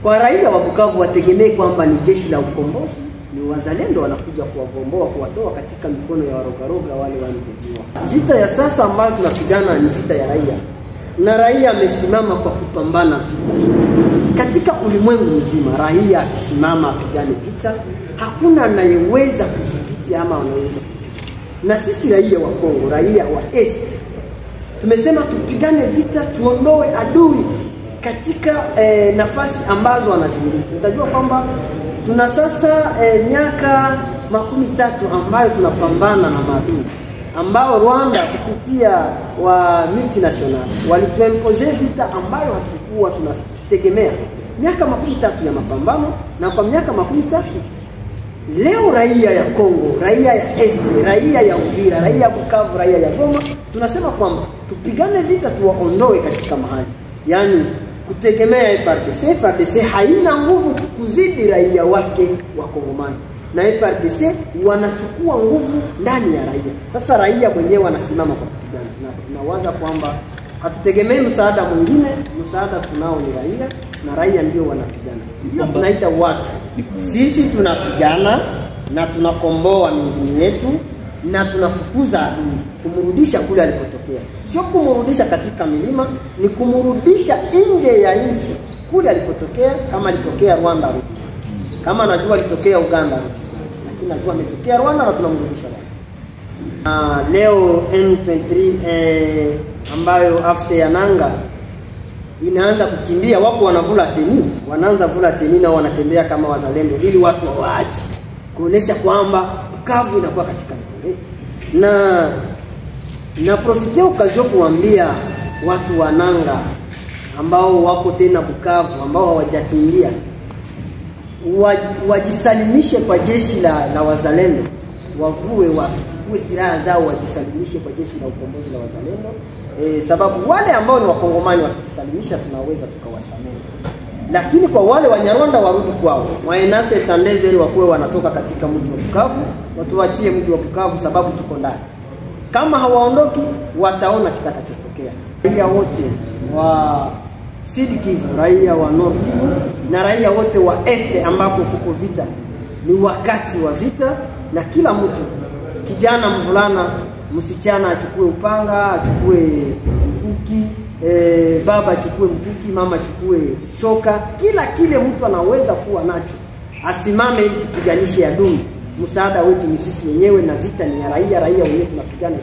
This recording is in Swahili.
Kwa raia wa Bukavu wategemee kwamba ni jeshi la ukombozi, ni wazalendo wanakuja kuwagomboa, kuwatoa katika mikono ya warogaroga wale waliojua. Vita ya sasa ambayo tunapigana ni vita ya raia. Na raia amesimama kwa kupambana vita. Katika ulimwengu mzima raia akisimama apigane vita, hakuna anayeweza kudhibiti ama anayeweza kupigana. Na sisi raia wa Kongo, raia wa Est, tumesema tupigane vita, tuondoe adui katika nafasi ambazo anazimiliki. Utajua kwamba tuna sasa miaka 13 ambayo tunapambana na maadui ambao Rwanda kupitia wa multinational walituempoze vita ambayo hatukuwa tunategemea. Miaka 13 ya mapambano, na kwa miaka 13 leo raia ya Kongo, raia ya Est, raia ya Uvira, raia ya Bukavu, raia ya Goma, tunasema kwamba tupigane vita, tuwaondoe katika mahali. Yani kutegemea FARDC haina nguvu kuzidi raia wake wa Kongomani, na FARDC wanachukua nguvu ndani ya raia. Sasa raia mwenyewe wanasimama kwa kupigana. Tunawaza kwamba hatutegemei msaada mwingine, msaada tunao ni raia, na raia ndio wanapigana. Ndio tunaita watu. Sisi tunapigana na tunakomboa miji yetu na tunafukuza adui, kumrudisha kule alipotokea. Sio kumrudisha katika milima, ni kumrudisha nje ya nchi kule alipotokea. Kama alitokea Rwanda, kama najua alitokea Uganda, lakini najua ametokea Rwanda na tunamrudisha Rwanda. Leo M23 ambayo afse ya nanga inaanza kukimbia, wako wanavula teni, wanaanza vula teni na wanatembea kama wazalendo ili watu waache, kuonesha kwamba Bukavu inakuwa katika mikono. Na profite ukajo kuambia watu wa nanga ambao wako tena Bukavu, ambao hawajakimbia, wajisalimishe kwa jeshi la wazalendo, wavue wachukue silaha zao, wajisalimishe kwa jeshi la ukombozi la wazalendo. Sababu wale ambao ni wakongomani wakijisalimisha tunaweza tukawasamehe, lakini kwa wale Wanyarwanda warudi kwao, waenase tandeze ili wakuwe wanatoka katika mji wa Bukavu, watuachie mji wa Bukavu sababu tuko ndani. Kama hawaondoki wataona kitakachotokea. Raia wote wa Sud Kivu, raia wa Nord Kivu na raia wote wa Este ambako kuko vita, ni wakati wa vita, na kila mtu, kijana, mvulana, msichana achukue upanga, achukue mkuki, baba achukue mkuki, mama achukue shoka, kila kile mtu anaweza kuwa nacho, asimame ili tupiganishe adui. Msaada wetu ni sisi wenyewe na vita ni ya raia, raia wenyewe tunapigana.